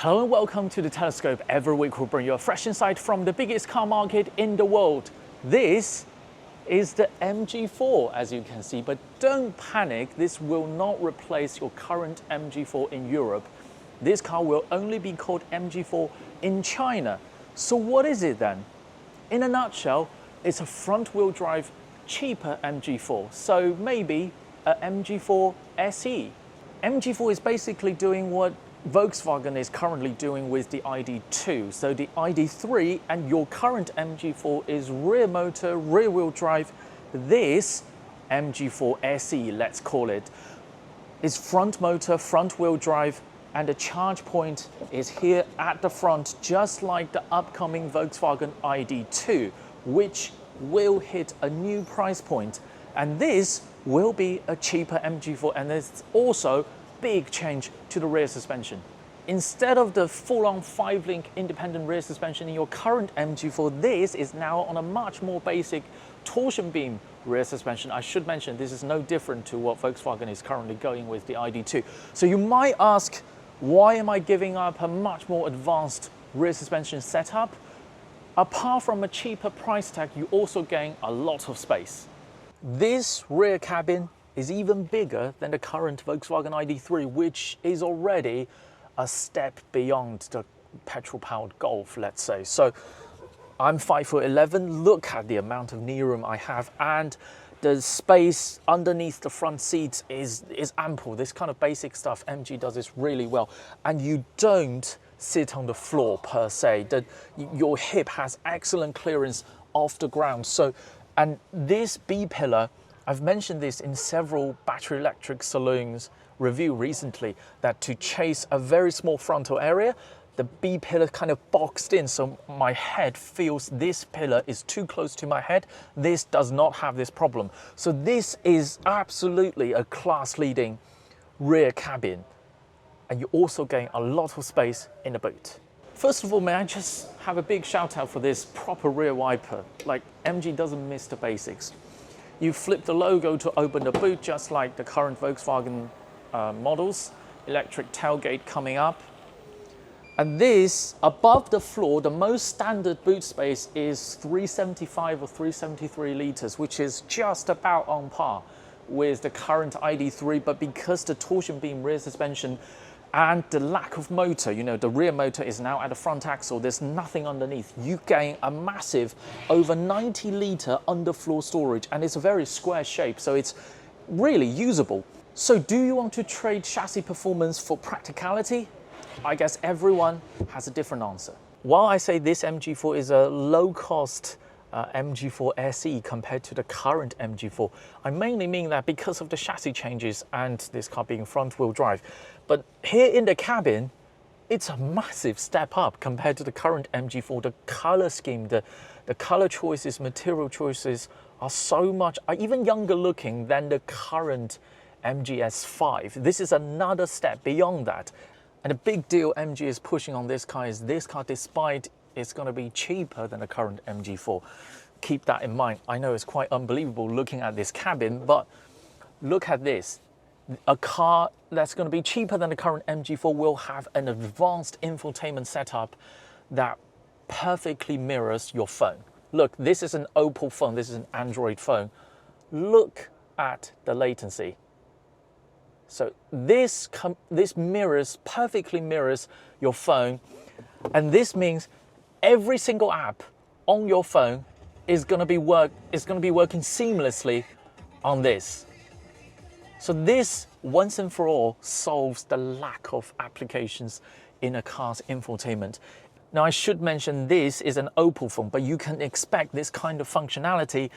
Hello and welcome to the Telescope. Every week we'll bring you a fresh insight from the biggest car market in the world. This is the MG4, as you can see, but don't panic, this will not replace your current MG4 in Europe. This car will only be called MG4 in China. So what is it then? In a nutshell, it's a front-wheel drive, cheaper MG4, so maybe a MG4 SE. MG4 is basically doing what Volkswagen is currently doing with the ID.2. So the ID.3 and your current MG4 is rear motor, rear wheel drive. This MG4 SE, let's call it, is front motor, front wheel drive, and the charge point is here at the front, just like the upcoming Volkswagen ID.2, which will hit a new price point. And this will be a cheaper MG4, and there's also big change to the rear suspension. Instead of the full-on 5-link independent rear suspension in your current MG4, this is now on a much more basic torsion beam rear suspension. I should mention this is no different to what Volkswagen is currently going with the ID.2. So you might ask, why am I giving up a much more advanced rear suspension setup? Apart from a cheaper price tag, you also gain a lot of space. This rear cabin is even bigger than the current Volkswagen ID.3, which is already a step beyond the petrol-powered Golf, let's say. So I'm 5'11", look at the amount of knee room I have, and the space underneath the front seats is ample. This kind of basic stuff, MG does this really well. And you don't sit on the floor per se. Your hip has excellent clearance off the ground. So, and this B-pillar, I've mentioned this in several battery electric saloons review recently, that to chase a very small frontal area, the B-pillar kind of boxed in, so my head feels this pillar is too close to my head. This does not have this problem. So this is absolutely a class-leading rear cabin, and you also gain a lot of space in the boot. First of all, may I just have a big shout out for this proper rear wiper. Like, MG doesn't miss the basics. You flip the logo to open the boot, just like the current Volkswagen models. Electric tailgate coming up. And this, above the floor, the most standard boot space is 375 or 373 litres, which is just about on par with the current ID.3, but because the torsion beam rear suspension and the lack of motor, you know, the rear motor is now at the front axle, there's nothing underneath. You gain a massive over 90 litre underfloor storage, and it's a very square shape, so it's really usable. So do you want to trade chassis performance for practicality? I guess everyone has a different answer. While I say this MG4 is a low-cost MG4 SE compared to the current MG4, I mainly mean that because of the chassis changes and this car being front-wheel drive. But here in the cabin, it's a massive step up compared to the current MG4. The color scheme, the color choices, material choices are so much, even younger looking than the current MG5. This is another step beyond that. And a big deal MG is pushing on this car is this car, despite it's going to be cheaper than the current MG4. Keep that in mind. I know it's quite unbelievable looking at this cabin, but look at this. A car that's going to be cheaper than the current MG4 will have an advanced infotainment setup that perfectly mirrors your phone. Look, this is an Oppo phone. This is an Android phone. Look at the latency. So this perfectly mirrors your phone, and this means every single app on your phone is going to be working seamlessly on this. So this, once and for all, solves the lack of applications in a car's infotainment. Now, I should mention this is an Oppo phone, but you can expect this kind of functionality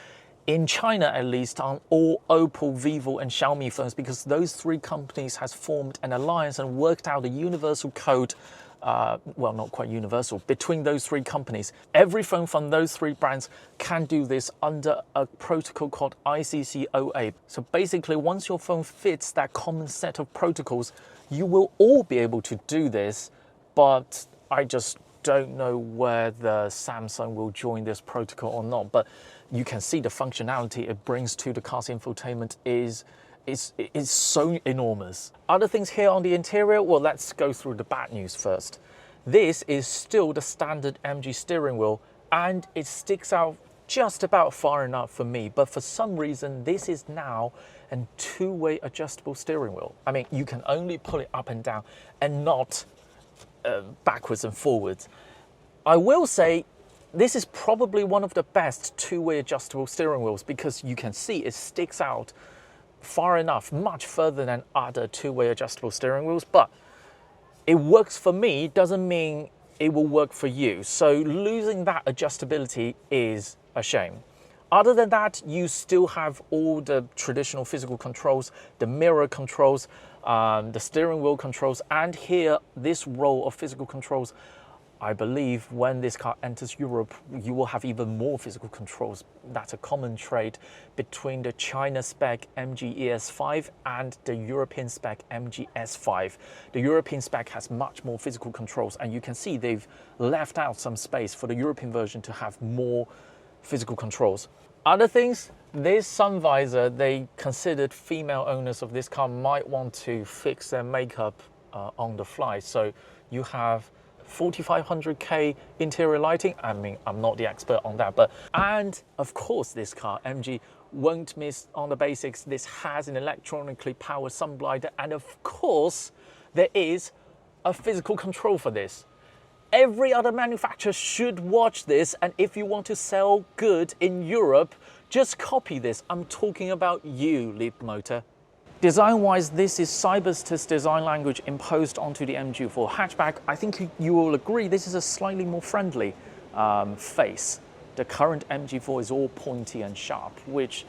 in China, at least, on all Oppo, Vivo and Xiaomi phones, because those three companies has formed an alliance and worked out a universal code, well, not quite universal, between those three companies. Every phone from those three brands can do this under a protocol called ICC08. So basically, once your phone fits that common set of protocols, you will all be able to do this, but I just don't know whether Samsung will join this protocol or not. But you can see the functionality it brings to the car's infotainment is is so enormous. Other things here on the interior, well, let's go through the bad news first. This is still the standard MG steering wheel, and it sticks out just about far enough for me, but for some reason this is now a two-way adjustable steering wheel. I mean, you can only pull it up and down and not backwards and forwards. I will say this is probably one of the best two-way adjustable steering wheels, because you can see it sticks out far enough, much further than other two-way adjustable steering wheels, but it works for me doesn't mean it will work for you. So losing that adjustability is a shame. Other than that, you still have all the traditional physical controls, the mirror controls, the steering wheel controls, and here, this row of physical controls. I believe when this car enters Europe, you will have even more physical controls. That's a common trait between the China spec MG ES5 and the European spec MG S5. The European spec has much more physical controls, and you can see they've left out some space for the European version to have more physical controls. Other things, this sun visor, they considered female owners of this car might want to fix their makeup on the fly. So you have 4500K interior lighting. I mean, I'm not the expert on that, and of course this car, MG, won't miss on the basics. This has an electronically powered sun blinder, and of course there is a physical control for this. Every other manufacturer should watch this, and if you want to sell good in Europe, just copy this. I'm talking about you, Leapmotor. Design-wise, this is Cyberster's design language imposed onto the MG4 hatchback. I think you will agree this is a slightly more friendly face. The current MG4 is all pointy and sharp, which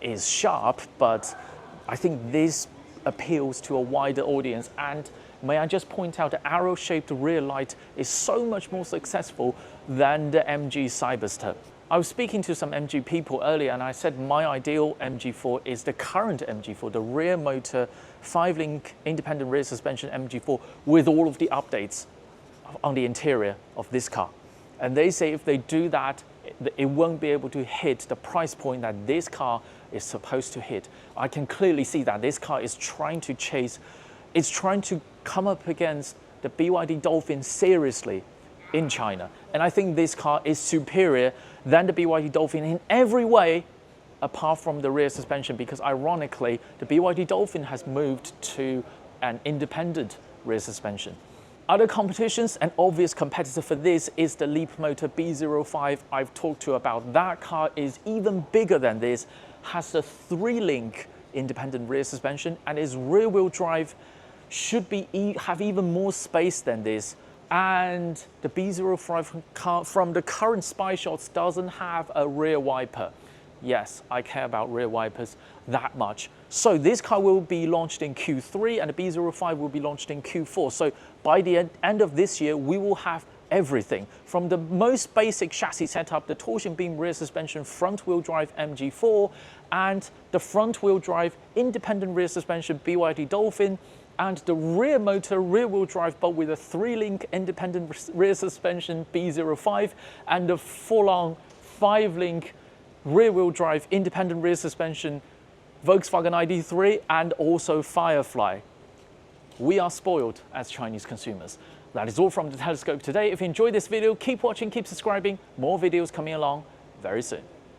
is sharp, but I think this appeals to a wider audience. And may I just point out, the arrow-shaped rear light is so much more successful than the MG Cyberster. I was speaking to some MG people earlier, and I said my ideal MG4 is the current MG4, the rear motor 5-link independent rear suspension MG4 with all of the updates on the interior of this car. And they say if they do that, it won't be able to hit the price point that this car is supposed to hit. I can clearly see that this car is trying to it's trying to come up against the BYD Dolphin seriously in China. And I think this car is superior than the BYD Dolphin in every way, apart from the rear suspension, because ironically, the BYD Dolphin has moved to an independent rear suspension. Other competitions, an obvious competitor for this is the Leapmotor B05. I've talked to you about that car, is even bigger than this, has a 3-link independent rear suspension, and its rear-wheel drive should have even more space than this. And the B05 car from the current spy shots doesn't have a rear wiper. Yes, I care about rear wipers that much. So this car will be launched in Q3 and the B05 will be launched in Q4. So by the end of this year, we will have everything from the most basic chassis setup, the torsion beam rear suspension front wheel drive MG4, and the front wheel drive independent rear suspension BYD Dolphin, and the rear motor rear wheel drive but with a 3-link independent rear suspension B05, and the full-on 5-link rear wheel drive independent rear suspension Volkswagen ID.3, and also Firefly. We are spoiled as Chinese consumers. That is all from the Telescope today. If you enjoyed this video, keep watching, keep subscribing. More videos coming along very soon.